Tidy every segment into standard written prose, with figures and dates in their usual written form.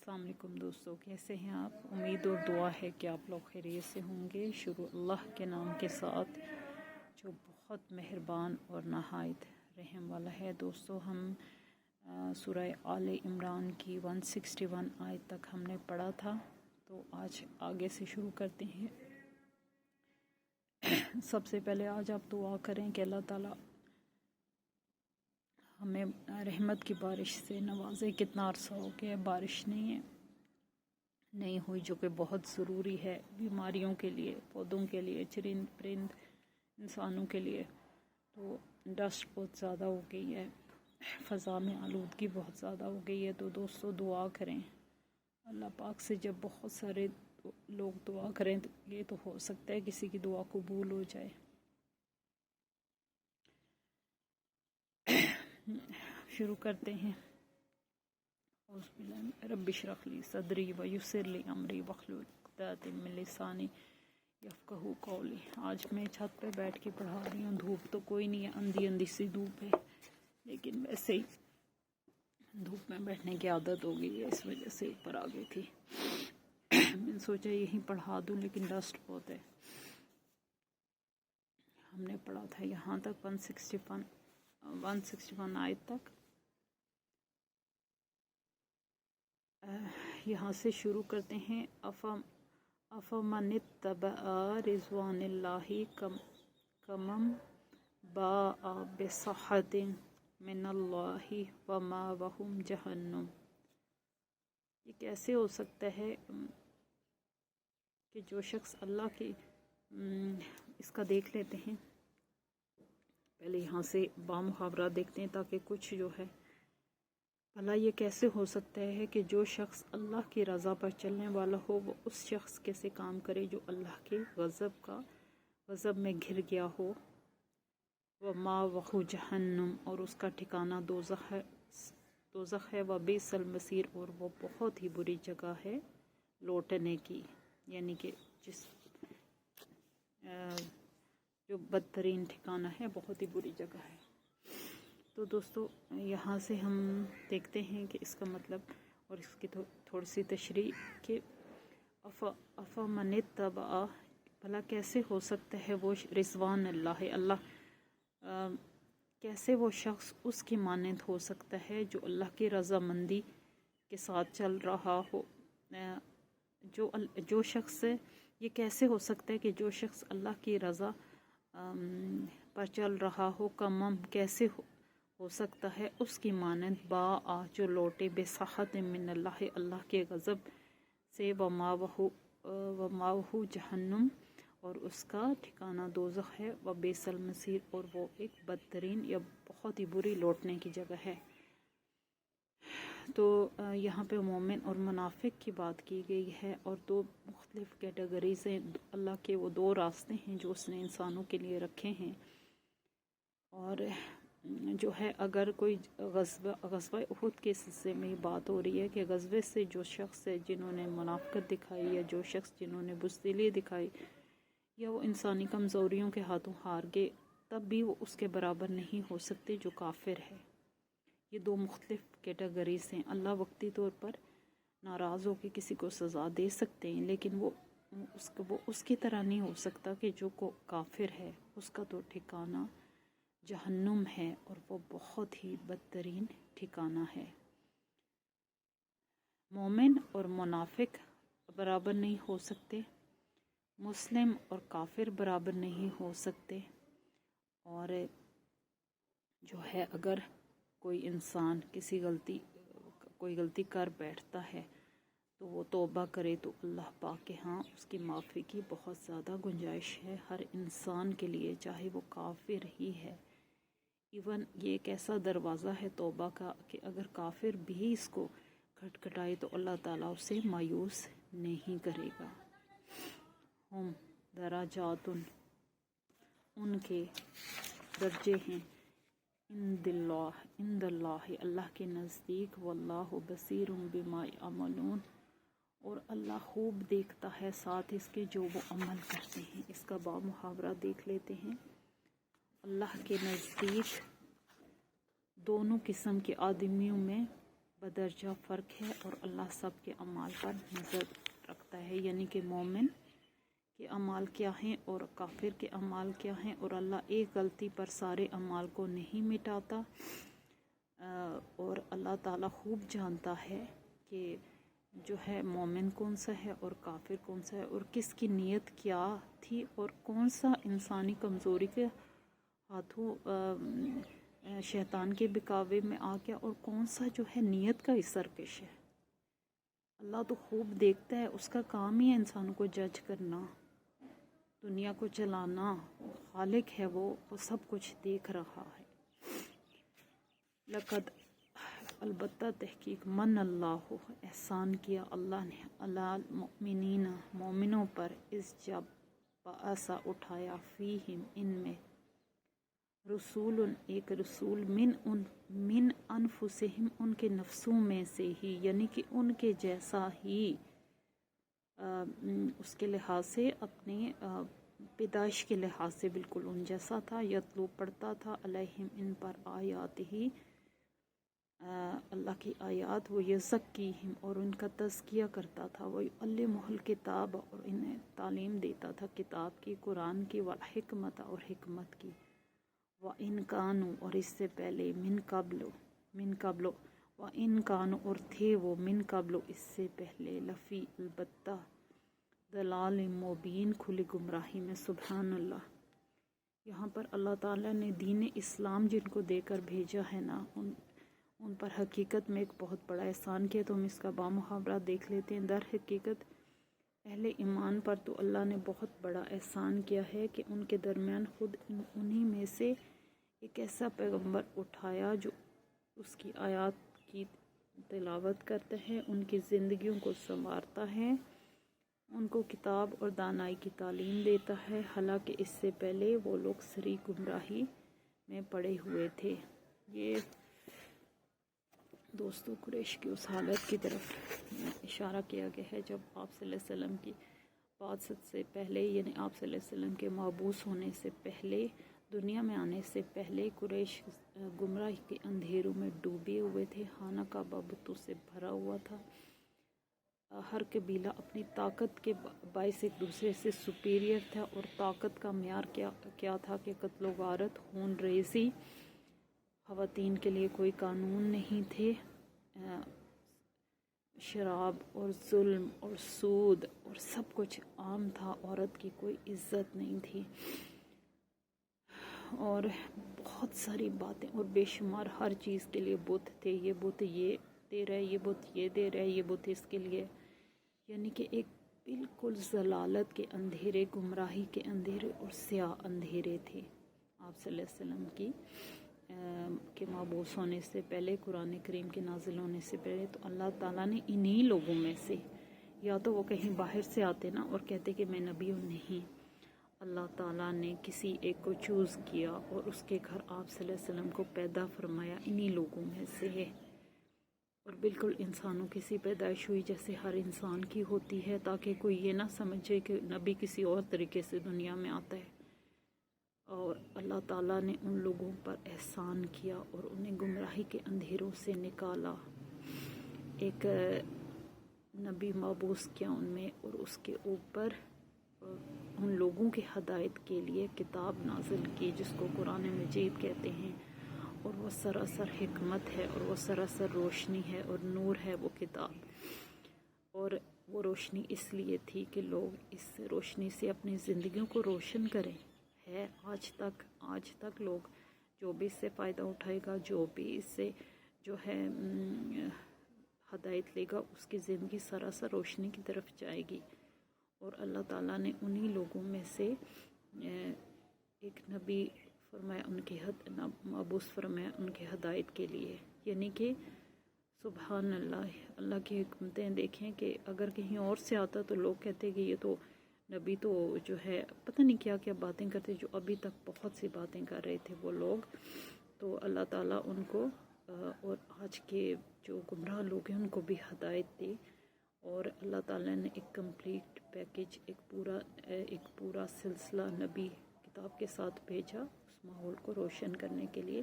السلام علیکم دوستو، کیسے ہیں آپ؟ امید اور دعا ہے کہ آپ لوگ خیریت سے ہوں گے۔ شروع اللہ کے نام کے ساتھ جو بہت مہربان اور نہایت رحم والا ہے۔ دوستو، ہم سورہ آل عمران کی 161 آیت تک ہم نے پڑھا تھا، تو آج آگے سے شروع کرتے ہیں۔ سب سے پہلے آج آپ دعا کریں کہ اللہ تعالیٰ ہمیں رحمت کی بارش سے نوازے۔ کتنا عرصہ ہو گیا بارش نہیں ہوئی، جو کہ بہت ضروری ہے بیماریوں کے لیے، پودوں کے لیے، چرند پرند انسانوں کے لیے۔ تو ڈسٹ بہت زیادہ ہو گئی ہے، فضا میں آلودگی بہت زیادہ ہو گئی ہے۔ تو دوستو دعا کریں اللہ پاک سے۔ جب بہت سارے لوگ دعا کریں تو یہ تو ہو سکتا ہے کسی کی دعا قبول ہو جائے۔ شروع کرتے ہیں۔ رب اشرح لی صدری ویسر لی امری واحلل عقدۃ من لسانی یفقہوا قولی۔ آج میں چھت پہ بیٹھ کے پڑھا رہی ہوں۔ دھوپ تو کوئی نہیں ہے، اندھی سی دھوپ ہے، لیکن ویسے ہی دھوپ میں بیٹھنے کی عادت ہو گئی ہے، اس وجہ سے اوپر آ گئی تھی۔ میں نے سوچا یہیں پڑھا دوں، لیکن ڈسٹ بہت ہے۔ ہم نے پڑھا تھا یہاں تک 161 آیت تک۔ یہاں سے شروع کرتے ہیں۔ افمن اتبع رضوان اللہ کمن باء بسخط من اللہ ومأواہ جہنم۔ یہ کیسے ہو سکتا ہے کہ جو شخص اللہ کی اس کا دیکھ لیتے ہیں، پہلے یہاں سے بامحاورہ دیکھتے ہیں تاکہ کچھ جو ہے بھلا یہ کیسے ہو سکتا ہے کہ جو شخص اللہ کی رضا پر چلنے والا ہو وہ اس شخص کیسے کام کرے جو اللہ کے غضب میں گھر گیا ہو۔ وَمَأْوَاهُ جہنم، اور اس کا ٹھکانہ دوزخ ہے۔ وَبِئْسَ الْمَصِيرُ، اور وہ بہت ہی بری جگہ ہے لوٹنے کی، یعنی کہ جو بدترین ٹھکانہ ہے، بہت ہی بری جگہ ہے۔ تو دوستو یہاں سے ہم دیکھتے ہیں کہ اس کا مطلب اور اس کی تھوڑی سی تشریح کہ افمن اتبع، بھلا کیسے ہو سکتا ہے وہ رضوان اللہ کیسے وہ شخص اس کی مانند ہو سکتا ہے جو اللہ کی رضامندی کے ساتھ چل رہا ہو۔ جو شخص یہ کیسے ہو سکتا ہے کہ جو شخص اللہ کی رضا پر چل رہا ہو، کمم کیسے ہو سکتا ہے اس کی مانند باء جو لوٹے بسخط من اللہ کے غضب سے، ومأواہ جہنم، اور اس کا ٹھکانہ دوزخ ہے، وبئس المصیر، اور وہ ایک بدترین یا بہت ہی بری لوٹنے کی جگہ ہے۔ تو یہاں پہ مومن اور منافق کی بات کی گئی ہے، اور دو مختلف کیٹیگریز ہیں۔ اللہ کے وہ دو راستے ہیں جو اس نے انسانوں کے لیے رکھے ہیں، اور جو ہے اگر کوئی غزوہ احد کے سلسلے میں یہ بات ہو رہی ہے کہ غزوے سے جو شخص ہے جنہوں نے منافقت دکھائی، یا جو شخص جنہوں نے بزدلی دکھائی، یا وہ انسانی کمزوریوں کے ہاتھوں ہار گئے، تب بھی وہ اس کے برابر نہیں ہو سکتے جو کافر ہے۔ یہ دو مختلف کیٹیگریز ہیں۔ اللہ وقتی طور پر ناراض ہو کے کسی کو سزا دے سکتے ہیں، لیکن وہ اس کی طرح نہیں ہو سکتا کہ جو کافر ہے اس کا تو ٹھکانہ جہنم ہے، اور وہ بہت ہی بدترین ٹھکانہ ہے۔ مومن اور منافق برابر نہیں ہو سکتے، مسلم اور کافر برابر نہیں ہو سکتے، اور جو ہے اگر کوئی انسان کوئی غلطی کر بیٹھتا ہے تو وہ توبہ کرے تو اللہ پاک کے ہاں اس کی معافی کی بہت زیادہ گنجائش ہے ہر انسان کے لیے، چاہے وہ کافر ہی ہے۔ ایون یہ ایک ایسا دروازہ ہے توبہ کا کہ اگر کافر بھی اس کو کھٹکھٹائے تو اللہ تعالیٰ اسے مایوس نہیں کرے گا۔ ہم درجات، ان کے درجے ہیں، عند اللہ، اللہ کے نزدیک، واللہ بصیر بما یعملون، اور اللہ خوب دیکھتا ہے ساتھ اس کے جو وہ عمل کرتے ہیں۔ اس کا بامحاورہ دیکھ لیتے ہیں۔ اللہ کے نزدیک دونوں قسم کے آدمیوں میں بدرجہ فرق ہے اور اللہ سب کے اعمال پر نظر رکھتا ہے، یعنی کہ مومن کے اعمال کیا ہیں اور کافر کے اعمال کیا ہیں، اور اللہ ایک غلطی پر سارے اعمال کو نہیں مٹاتا، اور اللہ تعالیٰ خوب جانتا ہے کہ جو ہے مومن کون سا ہے اور کافر کون سا ہے، اور کس کی نیت کیا تھی، اور کون سا انسانی کمزوری کے ہاتھوں شیطان کے بکاوے میں آ گیا، اور کون سا جو ہے نیت کا ہی سرکش ہے۔ اللہ تو خوب دیکھتا ہے، اس کا کام ہی ہے انسانوں کو جج کرنا، دنیا کو چلانا، خالق ہے وہ سب کچھ دیکھ رہا ہے۔ لقد البتہ تحقیق من اللہ احسان کیا اللہ نے علی المؤمنین مومنوں پر، اس جب بعثا اٹھایا فیہم ان میں رسول ایک رسول من انفسہم ان کے نفسوں میں سے ہی، یعنی کہ ان کے جیسا ہی، اس کے لحاظ سے اپنے پیدائش کے لحاظ سے بالکل ان جیسا تھا، یتلو پڑھتا تھا علیہم ان پر آیات ہی اللہ کی آیات، وہ یزکیہم اور ان کا تزکیہ کرتا تھا، وہ یعلمہ الکتاب اور انہیں تعلیم دیتا تھا کتاب کی، قرآن کی، والحکمت اور حکمت کی، وَإِن كَانُوا اور اس سے پہلے من قبل وَإِن كَانُوا اور تھے وہ من قبل اس سے پہلے لفی البتہ ضلال مبین کھلی گمراہی میں۔ سبحان اللہ۔ یہاں پر اللہ تعالیٰ نے دین اسلام جن کو دے کر بھیجا ہے نا، ان پر حقیقت میں ایک بہت بڑا احسان کیا، تو ہم اس کا بامحاورہ دیکھ لیتے ہیں۔ در حقیقت اہل ایمان پر تو اللہ نے بہت بڑا احسان کیا ہے کہ ان کے درمیان خود انہی میں سے ایک ایسا پیغمبر اٹھایا جو اس کی آیات کی تلاوت کرتا ہے، ان کی زندگیوں کو سنوارتا ہے، ان کو کتاب اور دانائی کی تعلیم دیتا ہے، حالانکہ اس سے پہلے وہ لوگ سری گمراہی میں پڑے ہوئے تھے۔ یہ دوستو قریش کی اس حالت کی طرف اشارہ کیا گیا ہے جب آپ صلی اللہ علیہ وسلم کی بعثت سے پہلے، یعنی آپ صلی اللہ علیہ وسلم کے مبعوث ہونے سے پہلے، دنیا میں آنے سے پہلے قریش گمراہی کے اندھیروں میں ڈوبے ہوئے تھے، خانہ کعبہ بتوں سے بھرا ہوا تھا، ہر قبیلہ اپنی طاقت کے باعث ایک دوسرے سے سپیریئر تھا، اور طاقت کا معیار کیا تھا کہ قتل و غارت، خون ریزی، خواتین کے لیے کوئی قانون نہیں تھے، شراب اور ظلم اور سود اور سب کچھ عام تھا، عورت کی کوئی عزت نہیں تھی، اور بہت ساری باتیں اور بے شمار ہر چیز کے لیے بت تھے، یہ بت یہ دے رہا ہے، یہ بت یہ دے رہا ہے، یہ بت اس کے لیے، یعنی کہ ایک بالکل ضلالت کے اندھیرے، گمراہی کے اندھیرے اور سیاہ اندھیرے تھے آپ صلی اللہ علیہ وسلم کی کے مبعوث ہونے سے پہلے، قرآن کریم کے نازل ہونے سے پہلے۔ تو اللہ تعالیٰ نے انہی لوگوں میں سے، یا تو وہ کہیں باہر سے آتے نا اور کہتے کہ میں نبی ہوں، نہیں، اللہ تعالیٰ نے کسی ایک کو چوز کیا اور اس کے گھر آپ صلی اللہ علیہ وسلم کو پیدا فرمایا، انہی لوگوں میں سے ہے، اور بالکل انسانوں کی سی پیدائش ہوئی جیسے ہر انسان کی ہوتی ہے، تاکہ کوئی یہ نہ سمجھے کہ نبی کسی اور طریقے سے دنیا میں آتا ہے۔ اور اللہ تعالیٰ نے ان لوگوں پر احسان کیا اور انہیں گمراہی کے اندھیروں سے نکالا، ایک نبی مبعوث کیا ان میں، اور اس کے اوپر ان لوگوں کی ہدایت کے لیے کتاب نازل کی جس کو قرآن مجید کہتے ہیں، اور وہ سراسر حکمت ہے، اور وہ سراسر روشنی ہے، اور نور ہے وہ کتاب، اور وہ روشنی اس لیے تھی کہ لوگ اس روشنی سے اپنی زندگیوں کو روشن کریں، ہے آج تک لوگ جو بھی اس سے فائدہ اٹھائے گا، جو بھی اس سے جو ہے ہدایت لے گا، اس کی زندگی سراسر روشنی کی طرف جائے گی، اور اللہ تعالیٰ نے انہی لوگوں میں سے ایک نبی فرمایا، ان کی مبعوث فرمایا ان کی ہدایت کے لیے، یعنی کہ سبحان اللہ، اللہ کی حکمتیں دیکھیں کہ اگر کہیں اور سے آتا تو لوگ کہتے کہ یہ تو نبی تو جو ہے پتہ نہیں کیا کیا باتیں کرتے، جو ابھی تک بہت سی باتیں کر رہے تھے وہ لوگ، تو اللہ تعالیٰ ان کو اور آج کے جو گمراہ لوگ ہیں ان کو بھی ہدایت دی، اور اللہ تعالیٰ نے ایک کمپلیٹ پیکج، ایک پورا سلسلہ نبی کتاب کے ساتھ بھیجا اس ماحول کو روشن کرنے کے لیے،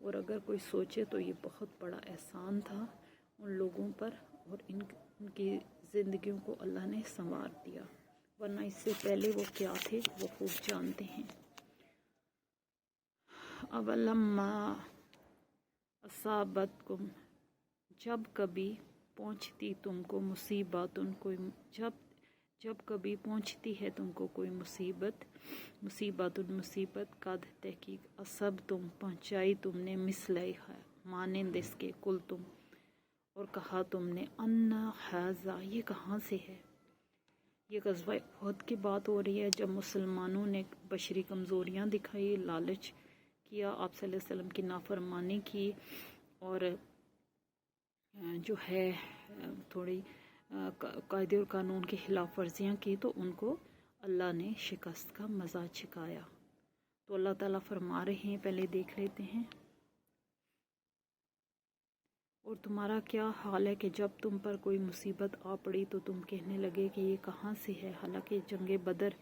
اور اگر کوئی سوچے تو یہ بہت بڑا احسان تھا उन लोगों पर और इनकी ज़िंदगियों को अल्लाह ने संवार दिया, वरना इससे पहले वो क्या थे वो खूब जानते हैं। अवलम्मा असाबतकुम, जब कभी पहुँचती तुमको मुसीबतुन, कोई जब कभी पहुँचती है तुमको कोई मुसीबतुन मुसीबत, कद तहकीक असब तुम पहुँचाई तुमने, मिसलई है मानंद इसके, कुल तुम और कहा तुमने, अन्ना हाजा ये कहाँ से है। ये ग़ज़वा उहद की बात हो रही है, जब मुसलमानों ने बशरी कमज़ोरियाँ दिखाई, लालच किया, आप सल्लल्लाहु अलैहि वसल्लम की नाफरमानी की और जो है थोड़ी कायदे और कानून की खिलाफ वर्जियाँ की, तो उनको अल्लाह ने शिकस्त का मज़ा छिकाया। तो अल्लाह ताला फरमा रहे हैं, पहले देख लेते हैं। और तुम्हारा क्या हाल है कि जब तुम पर कोई मुसीबत आ पड़ी तो तुम कहने लगे कि ये कहाँ से है। हालांकि जंग बदर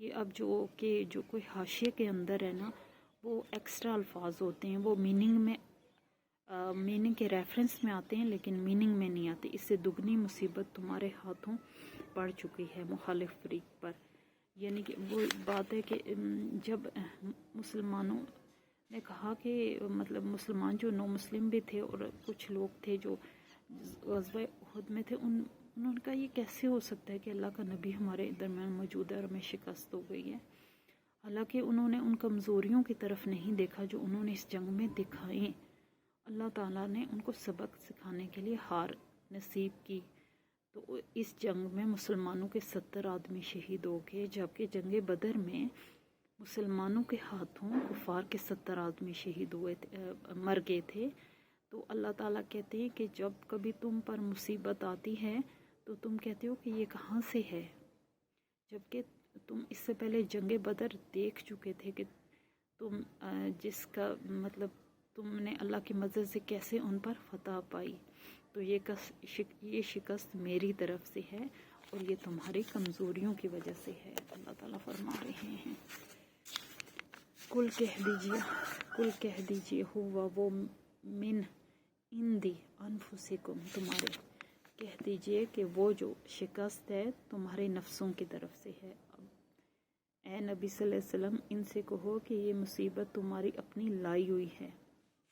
ये अब जो कोई हाशिए के अंदर है ना, वो एक्स्ट्रा अल्फाज होते हैं, वो मीनिंग के रेफरेंस में आते हैं लेकिन मीनिंग में नहीं आते। इससे दुगनी मुसीबत तुम्हारे हाथों पड़ चुकी है मुखालिफ फरीक पर। यानी कि वो बात है कि जब मुसलमानों ने कहा कि मतलब मुसलमान जो नो मुस्लिम भी थे और कुछ लोग थे जो ग़ज़वा उहद में थे, उन्होंने कहा ये कैसे हो सकता है कि अल्लाह का नबी हमारे दरमियान मौजूद है और हमें शिकस्त हो गई है। हालांकि उन्होंने उन कमज़ोरियों की तरफ नहीं देखा जो उन्होंने इस जंग में दिखाई। अल्लाह ताला ने उनको सबक सिखाने के लिए हार नसीब की। तो इस जंग में मुसलमानों के 70 आदमी शहीद हो गए, जबकि जंग बदर में मुसलमानों के हाथों कुफार के 70 आदमी शहीद हुए मर गए थे। तो अल्लाह ताला कहते हैं कि जब कभी तुम पर मुसीबत आती है तो तुम कहते हो कि ये कहाँ से है, जबकि तुम इससे पहले जंग बदर देख चुके थे कि तुम जिसका मतलब तुमने अल्लाह की मदद से कैसे उन पर फतह पाई। तो ये शिकस्त मेरी तरफ से है और ये तुम्हारी कमज़ोरियों की वजह से है, अल्लाह ताला फरमा रहे हैं। कुल कह दीजिए हुआ वो मिन इंदी अनफुसिकुम, तुम्हारे कह दीजिए कि वो जो शिकस्त है तुम्हारे नफ्सों की तरफ से है। अब ए नबी सल्लल्लाहु अलैहि वसल्लम इनसे कहो कि ये मुसीबत तुम्हारी अपनी लाई हुई है।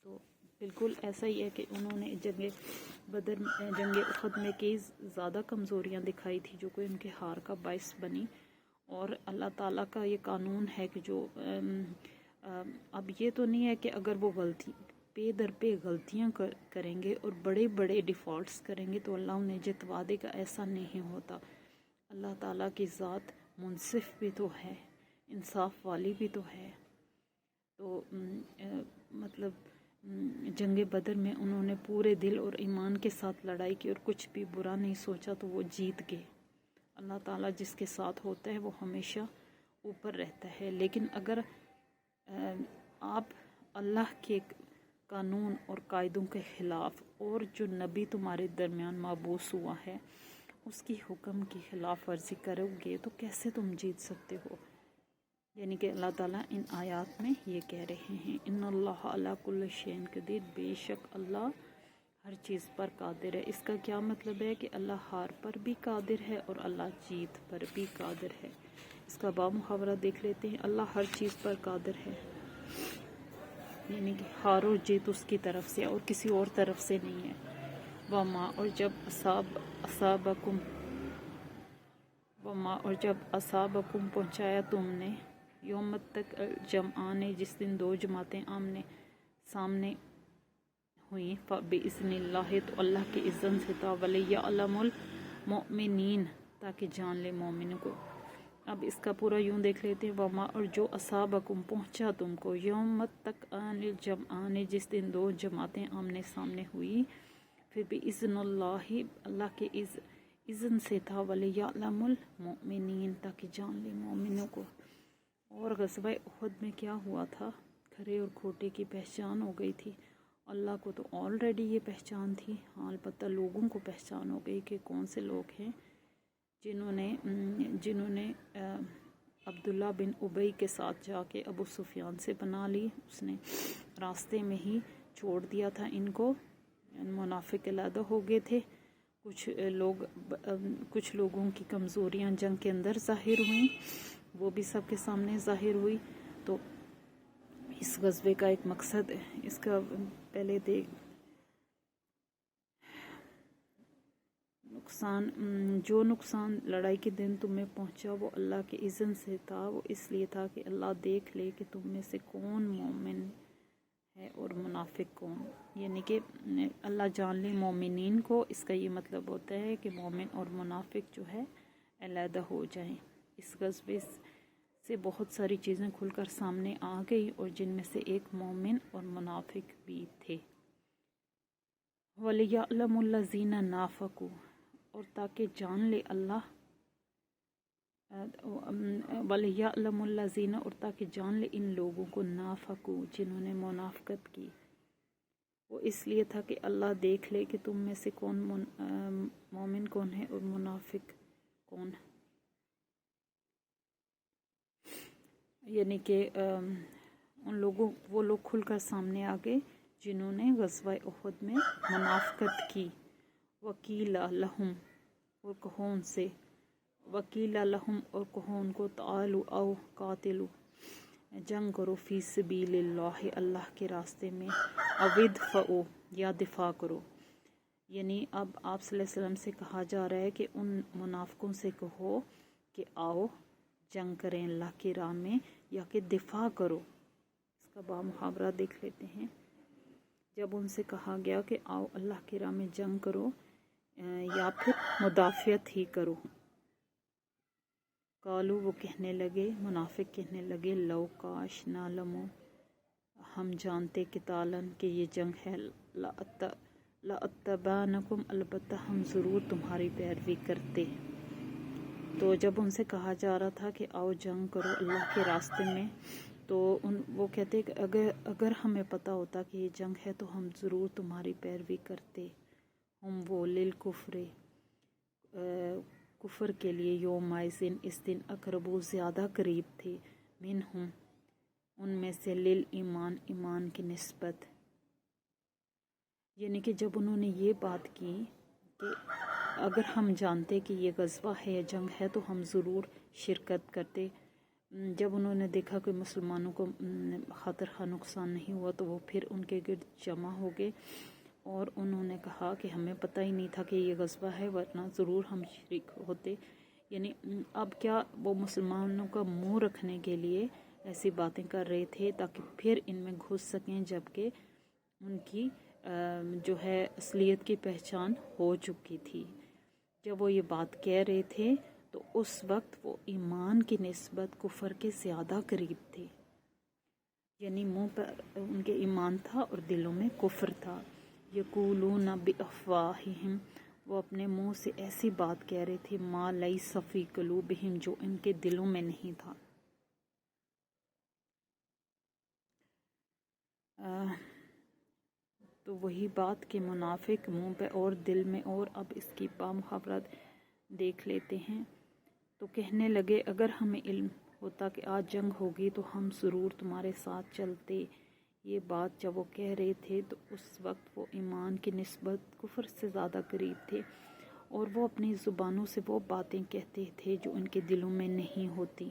तो बिल्कुल ऐसा ही है कि उन्होंने जंग उहद में कई ज़्यादा कमज़ोरियाँ दिखाई थी जो कोई उनके हार का बायस बनी। और अल्लाह ताला का ये कानून है कि जो अब ये तो नहीं है कि अगर वो गलती पे दर पे गलतियाँ करेंगे और बड़े बड़े डिफ़ॉल्ट्स करेंगे तो अल्लाह उन्हें जितवा देगा, ऐसा नहीं होता। अल्लाह ताला की ज़ात मुनसिफ भी तो है, इंसाफ वाली भी तो है। तो मतलब जंग बदर में उन्होंने पूरे दिल और ईमान के साथ लड़ाई की और कुछ भी बुरा नहीं सोचा, तो वो जीत गए। अल्लाह ताला जिसके साथ होता है वो हमेशा ऊपर रहता है। लेकिन अगर आप अल्लाह के कानून और कायदों के ख़िलाफ़ और जो नबी तुम्हारे दरमियान मबूस हुआ है उसकी हुक्म की खिलाफ वर्जी करोगे तो कैसे तुम जीत सकते हो। यानी कि अल्लाह ताला इन आयात में ये कह रहे हैं, इन्नल्लाह अला कुल्लि शैइन कदीर, बेशक अल्लाह हर चीज़ पर कादिर है। इसका क्या मतलब है कि अल्लाह हार पर भी कादिर है और अल्लाह जीत पर भी कादिर है। इसका बामुहावरा देख लेते हैं, अल्लाह हर चीज़ पर कादिर है, यानी कि हार और जीत उसकी तरफ से और किसी और तरफ से नहीं है। वमा और जब असाबकुम पहुँचाया तुमने, यौम तक जमआने जिस दिन दो जमातें आमने सामने हुई, बिइज़्निल्लाह तो अल्लाह के इज़्ज़न से था, वलियअलमुल मुमिनीन ताकि जान ले मोमिनों को। अब इसका पूरा यूँ देख लेते हैं, वमा और जो असाबकुम पहुँचा तुमको, यौम तक आनिल जमआने जिस दिन दो जमातें आमने सामने हुई, फिर बिइज़्निल्लाह अल्लाह के इज़्न से था, वलियअलमुल मुमिनीन ताकि जान ले मोमिनों को। और ग़ज़वा उहद में क्या हुआ था, खरे और खोटे की पहचान हो गई थी। अल्लाह को तो ऑलरेडी ये पहचान थी, अलबत्ता लोगों को पहचान हो गई कि कौन से लोग हैं जिन्होंने अब्दुल्ला बिन उबई के साथ जाके अबू सुफियान से पनाह ली। उसने रास्ते में ही छोड़ दिया था इनको मुनाफिक अलहदा हो गए थे। कुछ लोगों की कमज़ोरियाँ जंग के अंदर ज़ाहिर हुई, वो भी सबके सामने ज़ाहिर हुई। तो इस ग़ज़वे का एक मकसद, इसका पहले जो नुकसान लड़ाई के दिन तुम्हें पहुंचा वो अल्लाह के इज़्न से था। वो इसलिए था कि अल्लाह देख ले कि तुम में से कौन मोमिन है और मुनाफिक कौन, यानी कि अल्लाह जान ले मोमिनीन को। इसका ये मतलब होता है कि मोमिन और मुनाफिक जो है अलहदा हो जाएं। इस ग़ज़वे से बहुत सारी चीज़ें खुलकर सामने आ गई और जिनमें से एक मोमिन और मुनाफिक भी थे। वलियअलमुल्लज़ीना नाफ़क़ू, और ताकि जान ले अल्लाह, वलियअलमुल्लज़ीना, और ताकि जान ले इन लोगों को, नाफ़क़ू, जिन्होंने मुनाफ़क़त की। वो इसलिए था कि अल्लाह देख ले कि तुम में से कौन मोमिन कौन है और मुनाफिक कौन, यानी कि वो लोग खुलकर सामने आ गए जिन्होंने ग़ज़वा उहद में मुनाफ़क़त की। वकीला लहुम, और कहो उनसे, वकीला लहुम, और कहो उनको, तालु आओ कातिलु, जंग करो, फ़ी सबीलिल्लाह, अल्लाह के रास्ते में, अविदफ़उ, या दिफा करो। यानी अब आप सल्लल्लाहु अलैहि वसल्लम से कहा जा रहा है कि उन मुनाफ़िकों से कहो कि आओ जंग करें अल्लाह की राह में, या कि दिफा करो। इसका बामुहावरा देख लेते हैं। जब उनसे कहा गया कि आओ अल्लाह की राह में जंग करो या फिर मुदाफ़ियत ही करो, कालू, वो कहने लगे, मुनाफिक कहने लगे, लो काश नालमो, हम जानते कितालन कि ये जंग है, लअत्तबानकुम, अलबत्ता हम ज़रूर तुम्हारी पैरवी करते। तो जब उनसे कहा जा रहा था कि आओ जंग करो अल्लाह के रास्ते में, तो वो कहते कि अगर हमें पता होता कि ये जंग है तो हम ज़रूर तुम्हारी पैरवी करते। हम वो लिल कुफ्रे, कुफर के लिए, योमाइज़िन, इस दिन, अकरबू, ज़्यादा करीब थे, मिन हम, उनमें से, लिल ईमान, ईमान की निस्बत। यानी कि जब उन्होंने ये बात की कि अगर हम जानते कि ये ग़ज़वा है या जंग है तो हम ज़रूर शिरकत करते। जब उन्होंने देखा कि मुसलमानों को ख़तरा नुकसान नहीं हुआ तो वो फिर उनके गिर्द जमा हो गए और उन्होंने कहा कि हमें पता ही नहीं था कि ये ग़ज़वा है, वरना ज़रूर हम शरीक होते। यानी अब क्या वो मुसलमानों का मुंह रखने के लिए ऐसी बातें कर रहे थे ताकि फिर इनमें घुस सकें, जबकि उनकी जो है असलियत की पहचान हो चुकी थी। जब वो ये बात कह रहे थे तो उस वक्त वो ईमान की निस्बत कुफर के ज़्यादा करीब थे। यानी मुंह पर उनके ईमान था और दिलों में कुफर था। यक़ूलून बिअफ़वाहिहिम, वो अपने मुंह से ऐसी बात कह रहे थे, मा लैसा फ़ी क़ुलूबिहिम, जो इनके दिलों में नहीं था। तो वही बात कि मुनाफिक मुंह पे और दिल में और। अब इसकी बामुहावरत देख लेते हैं। तो कहने लगे, अगर हमें इल्म होता कि आज जंग होगी तो हम ज़रूर तुम्हारे साथ चलते। ये बात जब वो कह रहे थे तो उस वक्त वो ईमान की निस्बत कुफर से ज़्यादा करीब थे और वो अपनी ज़ुबानों से वो बातें कहते थे जो उनके दिलों में नहीं होती।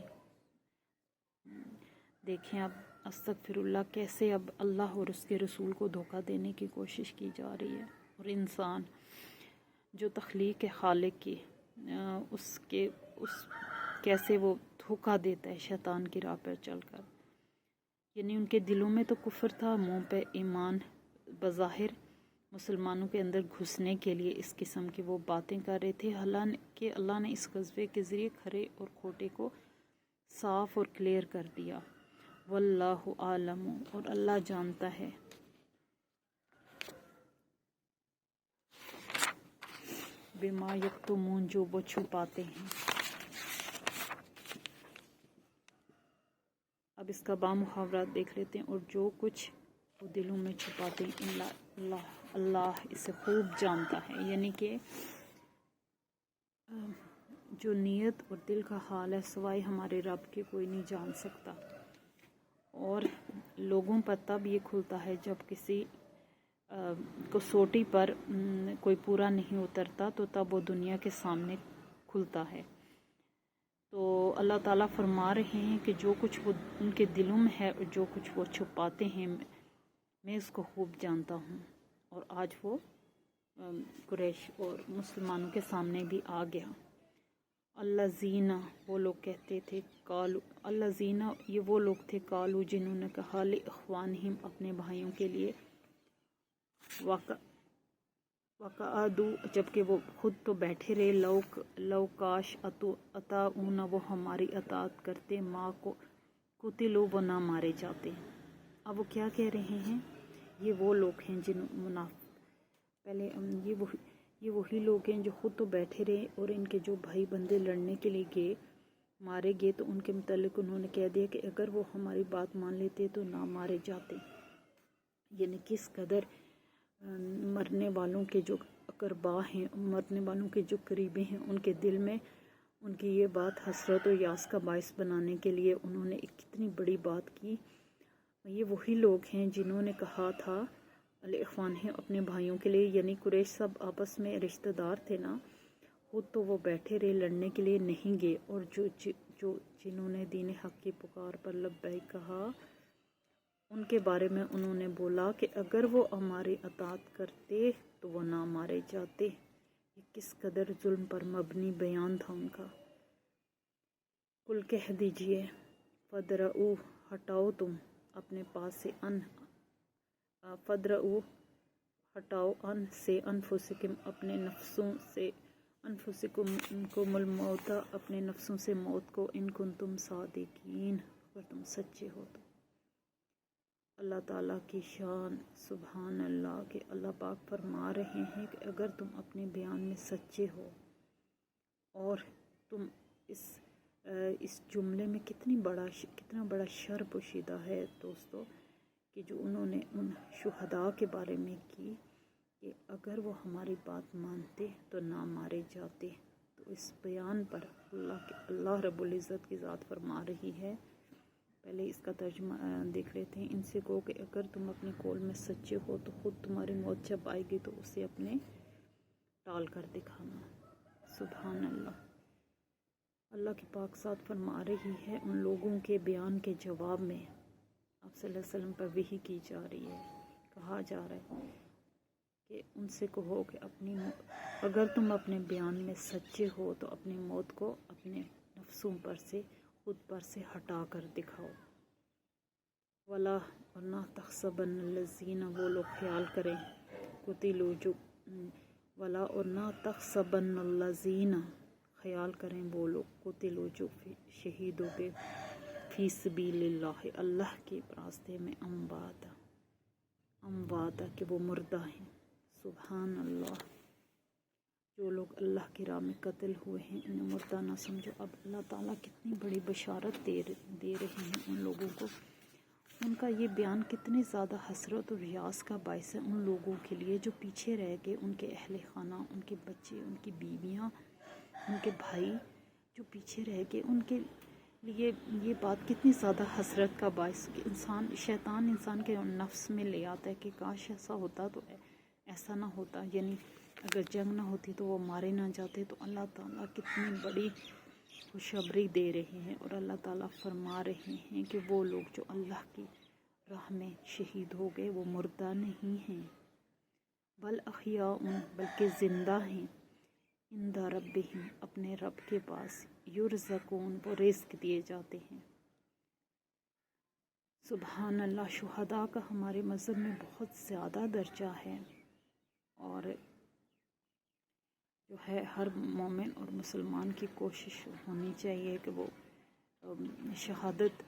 देखें अब अस्तगफिरुल्लाह, कैसे अब अल्लाह और उसके रसूल को धोखा देने की कोशिश की जा रही है। और इंसान जो तख्लीक है खालिक की, उस कैसे वो धोखा देता है शैतान की राह पर चलकर। यानी उनके दिलों में तो कुफर था, मुंह पे ईमान। बज़ाहिर मुसलमानों के अंदर घुसने के लिए इस किस्म की वो बातें कर रहे थे। हालांकि अल्लाह ने इस ग़ज़वे के ज़रिए खरे और खोटे को साफ़ और क्लियर कर दिया। वल्लाहु आलमु, और अल्लाह जानता है। बिमा यक्तुमून, जो वो छुपाते हैं। अब इसका बामुहावरा देख लेते हैं। और जो कुछ वो दिलों में छुपाते हैं, अल्लाह इसे खूब जानता है। यानी कि जो नीयत और दिल का हाल है सिवाय हमारे रब के कोई नहीं जान सकता। और लोगों पर तब ये खुलता है जब किसी कसौटी पर कोई पूरा नहीं उतरता तो तब वो दुनिया के सामने खुलता है। तो अल्लाह ताला फरमा रहे हैं कि जो कुछ वो उनके दिलों में है और जो कुछ वो छुपाते हैं मैं इसको खूब जानता हूँ। और आज वो कुरैश और मुसलमानों के सामने भी आ गया। अल्लाज़ीना वो लोग कहते थे, कालू अल्लाज़ीना ये वो लोग थे, कालू जिन्होंने कहा ले इख्वानहिम अपने भाइयों के लिए, वक़अदू जबकि वो खुद तो बैठे रहे, लौकाश अताऊना वो हमारी अतात करते, माँ को कुतिलो वो ना मारे जाते। अब वो क्या कह रहे हैं, ये वो लोग हैं जिन पहले ये वही लोग हैं जो खुद तो बैठे रहे और इनके जो भाई बंदे लड़ने के लिए गए मारे गए तो उनके मुतालिक उन्होंने कह दिया कि अगर वो हमारी बात मान लेते तो ना मारे जाते। यानी किस कदर मरने वालों के जो अकरबा हैं, मरने वालों के जो करीबी हैं, उनके दिल में उनकी ये बात हसरत और यास का बायस बनाने के लिए उन्होंने एक कितनी बड़ी बात की। ये वही लोग हैं जिन्होंने कहा था अल-इख्वान है अपने भाइयों के लिए, यानी कुरैश सब आपस में रिश्तेदार थे ना, खुद तो वो बैठे रहे लड़ने के लिए नहीं गए, और जो जिन्होंने दीन हक की पुकार पर लब्बैक कहा उनके बारे में उन्होंने बोला कि अगर वो हमारी अतात करते तो वो ना मारे जाते। ये किस कदर जुल्म पर मबनी बयान था उनका। कुल कह दीजिए फदरऊ हटाओ तुम अपने पास से फदरऊ हटाओ अन से अनफुसिकुम अपने नफ्सों से, अनफुसिकुम को मौता अपने नफ्सों से मौत को, इन कुंतुम सादिकीन अगर तुम सच्चे हो तो। अल्लाह ताला की शान सुभान अल्लाह के अल्लाह पाक फरमा रहे हैं कि अगर तुम अपने बयान में सच्चे हो, और तुम इस जुमले में कितना बड़ा शर पोशीदा है दोस्तों, कि जो उन्होंने उन शुहदा के बारे में की कि अगर वो हमारी बात मानते तो ना मारे जाते। तो इस बयान पर अल्लाह रब्बुल इज़्ज़त की ज़ात फरमा रही है। पहले इसका तर्जुमा देख लेते हैं। इनसे कहो कि अगर तुम अपने कौल में सच्चे हो तो खुद तुम्हारी मौत जब आएगी तो उसे अपने टाल कर दिखाना। सुभान अल्लाह। अल्लाह की पाक साथ फरमा रही है उन लोगों के बयान के जवाब में आप सल्लल्लाहु अलैहि वसल्लम पर वही की जा रही है। कहा जा रहा है कि उनसे कहो कि अगर तुम अपने बयान में सच्चे हो तो अपनी मौत को अपने नफ्सों पर से, खुद पर से हटा कर दिखाओ। वला और ना तख्सबन्नल्लज़ीना वो लोग ख्याल करें कुतिलू जो, वला और ना तख्सबन्नल्लज़ीना ख्याल करें वो लोग कुतिलू जो शहीद हो गए फी सबीलिल्लाह अल्लाह के रास्ते में अम्वाता कि वो मुर्दा हैं। सुभान अल्लाह। जो लोग अल्लाह की राह में कत्ल हुए हैं उन्हें मुर्दा ना समझो। अब अल्लाह ताला कितनी बड़ी बशारत दे रहे हैं उन लोगों को। उनका ये बयान कितने ज़्यादा हसरत और रियाज का बायस है उन लोगों के लिए जो पीछे रह गए, उनके अहले खाना, उनके बच्चे, उनकी बीवियाँ, उनके भाई जो पीछे रह गए, उनके लिए ये बात कितनी ज़्यादा हसरत का बायस। शैतान इंसान के नफ्स में ले आता है कि काश ऐसा होता तो ऐसा ना होता, यानी अगर जंग ना होती तो वो मारे ना जाते। तो अल्लाह ताला कितनी बड़ी खुशखबरी दे रहे हैं, और अल्लाह ताला फरमा रहे हैं कि वो लोग जो अल्लाह की राह में शहीद हो गए वो मुर्दा नहीं हैं, बल अहियाउन बल्कि ज़िंदा हैं, इंदा रब्बिहिम अपने रब के पास, युरज़क़ून वो रिज़्क़ दिए जाते हैं। सुभान अल्लाह। शुहदा का हमारे मज़हब में बहुत ज़्यादा दर्जा है, और जो है हर मोमिन और मुसलमान की कोशिश होनी चाहिए कि वो शहादत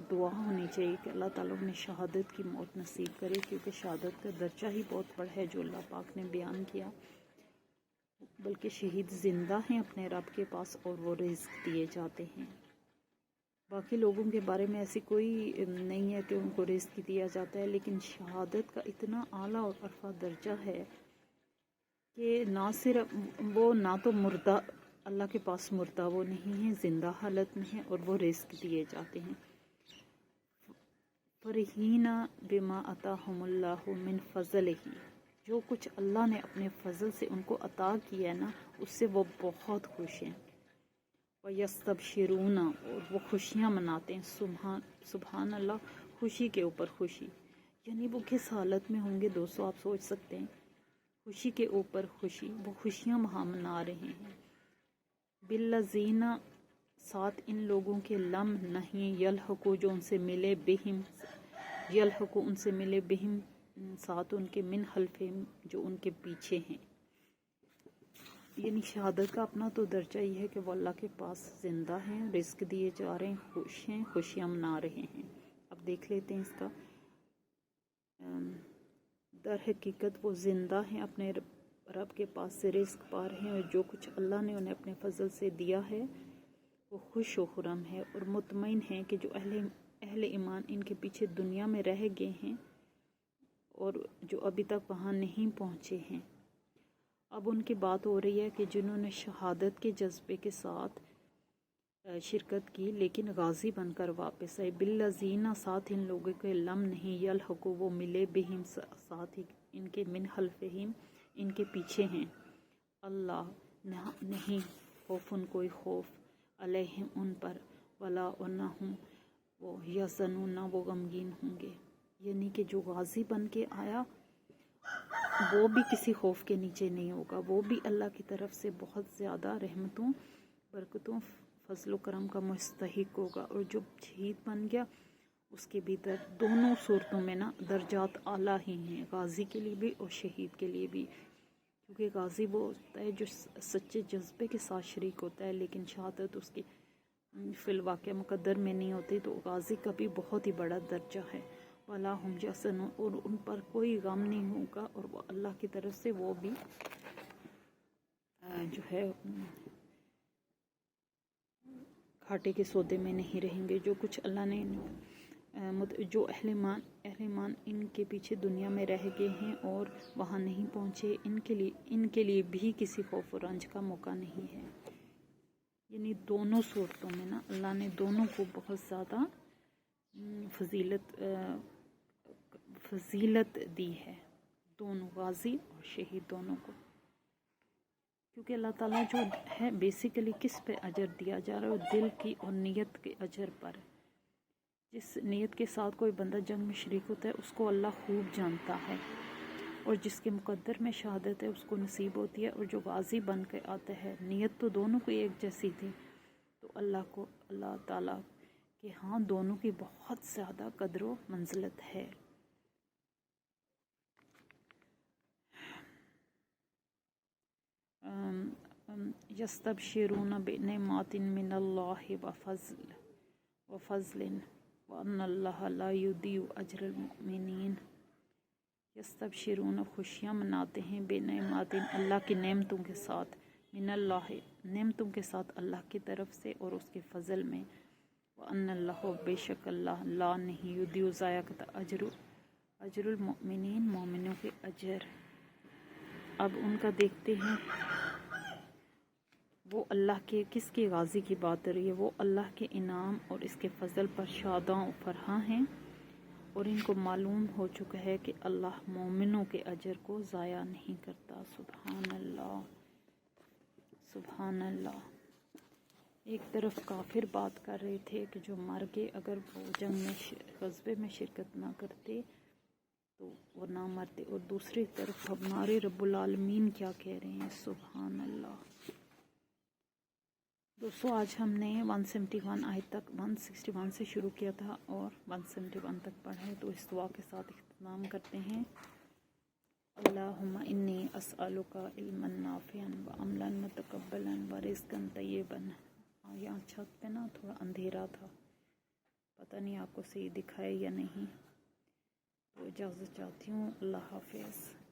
दुआ होनी चाहिए कि अल्लाह ताला उन्हें शहादत की मौत नसीब करे, क्योंकि शहादत का दर्जा ही बहुत बड़ा है जो अल्लाह पाक ने बयान किया। बल्कि शहीद ज़िंदा हैं अपने रब के पास और वो रिज़्क़ दिए जाते हैं। बाकी लोगों के बारे में ऐसी कोई नहीं है कि उनको रिज़्क़ दिया जाता है, लेकिन शहादत का इतना आला और अरफा दर्जा है कि ना सिर्फ वो ना तो मुर्दा, अल्लाह के पास मुर्दा वो नहीं है, ज़िंदा हालत में है, और वो रिज़्क़ दिए जाते हैं। फरहीना बिमा अताहुमुल्लाहु मिन फज़लिही, जो कुछ अल्लाह ने अपने फजल से उनको अता किया है ना, उससे वो बहुत खुश हैं। व यस्तबशिरूना, और वो खुशियाँ मनाते हैं। सुबहान अल्लाह, खुशी के ऊपर खुशी, यानी वो किस हालत में होंगे दोस्तों, आप सोच सकते हैं। खुशी के ऊपर खुशी, वो खुशियाँ वहाँ मना रहे हैं। बिल्लज़ीना, साथ इन लोगों के लम नहीं, यलहकु, जो उनसे मिले, बिहिम, यलहकु, उनसे मिले, बिहिम, साथ उनके, मिन हल्फिम, जो उनके पीछे हैं। यानी शहादत का अपना तो दर्जा ये है कि वो अल्लाह के पास ज़िंदा हैं, रिस्क दिए जा रहे हैं, खुश हैं, खुशियाँ मना रहे हैं। अब देख लेते हैं इसका। दर हकीकत वो ज़िंदा हैं, अपने रब के पास से रिस्क पा रहे हैं, और जो कुछ अल्लाह ने उन्हें अपने फजल से दिया है वो खुश व खुरम है, और मुतमईन हैं कि जो अहले ईमान इनके पीछे दुनिया में रह गए हैं और जो अभी तक वहाँ नहीं पहुँचे हैं। अब उनकी बात हो रही है कि जिन्होंने शहादत के जज्बे के साथ शिरकत की लेकिन गाजी बनकर वापस आए। बिल्लज़ीना, साथ इन लोगों के लम नहीं, यलहकु, वो मिले, बिहिम, साथ ही इनके, मिन हल्फिहिम, इनके पीछे हैं। अल्लाह, नहीं, खौफुन, कोई खौफ, अलैहिम, उन पर, वला, और न हूँ वो, यहज़नून, ना वो गमगीन होंगे। यानी कि जो गाजी बन के आया वो भी किसी खौफ के नीचे नहीं होगा, वो भी अल्लाह की तरफ से बहुत ज़्यादा रहमतों, बरकतों, फजल करम का मुस्तहिक होगा। और जो शहीद बन गया उसके भी दोनों सूरतों में ना दर्जात आला ही हैं, गाजी के लिए भी और शहीद के लिए भी। क्योंकि गाजी वो होता है जो सच्चे जज्बे के साथ शरीक होता है, लेकिन शहादत उसकी फिल वाक़या मुकद्दर में नहीं होती, तो गाजी का भी बहुत ही बड़ा दर्जा है। वला हम यहज़नून, और उन पर कोई गम नहीं होगा, और वो अल्लाह की तरफ से वो भी जो है घाटे के सौदे में नहीं रहेंगे। जो कुछ अल्लाह ने, जो अहलेमान इनके पीछे दुनिया में रह गए हैं और वहाँ नहीं पहुँचे, इनके लिए भी किसी खौफ और रंज का मौका नहीं है। यानी दोनों सूरतों में ना अल्लाह ने दोनों को बहुत ज़्यादा फजीलत दी है, दोनों गाजी और शहीद दोनों को। क्योंकि अल्लाह ताला जो है बेसिकली किस पे अजर दिया जा रहा है, दिल की और नीयत के अजर पर। जिस नीयत के साथ कोई बंदा जंग में शरीक होता है उसको अल्लाह खूब जानता है, और जिसके मुकद्दर में शहादत है उसको नसीब होती है। और जो गाजी बन के आता है, नीयत तो दोनों को एक जैसी थी, तो अल्लाह ताला के हाँ दोनों की बहुत ज़्यादा कदर व मंजिलत है। यस्तबशिरूना बिनिमातिन मिनल्लाहि व फज़लिन व अन्नल्लाह ला युदियु अजरल मुमिनीन। यस्तबशिरूना, खुशियाँ मनाते हैं, बेनिमातिन, अल्लाह की नेमतों के साथ, मिनल्लाह, नेमतों के साथ अल्लाह की तरफ से और उसके फ़ज़ल में, व अन्नल्लाह, बेशक अल्लाह, ला, नहीं, युदियु, ज़ाया करता, अजरुल मुमिनीन, मोमिनों के अजर। अब उनका देखते हैं, वो अल्लाह के किसके गाजी की बात रही है, वो अल्लाह के इनाम और इसके फ़ज़ल पर शादां और फरहां हैं, और इनको मालूम हो चुका है कि अल्लाह मोमिनों के अजर को ज़ाया नहीं करता। सुभान अल्लाह, सुभान अल्लाह। एक तरफ काफिर बात कर रहे थे कि जो मर गए, अगर वो जंग में ग़ज़वे में शिरकत ना करते तो वो ना मरते, और दूसरी तरफ हमारे रब्बुल आलमीन क्या कह रहे हैं। सुभान अल्लाह। दोस्तों आज हमने 171 आयत तक 161 से शुरू किया था और 171 तक पढ़ा है, तो इस दुआ के साथ इख्तिताम करते हैं। अल्लाहुम्मा इन्नी अस्अलुका इल्मन नाफ़िअन व अमलन मुतक़ब्बलन व रिज़्क़न तय्यिबन। यहाँ छत पे ना थोड़ा अंधेरा था, पता नहीं आपको सही दिखाए या नहीं, तो इजाज़त चाहती हूँ। अल्लाह हाफ़िज़।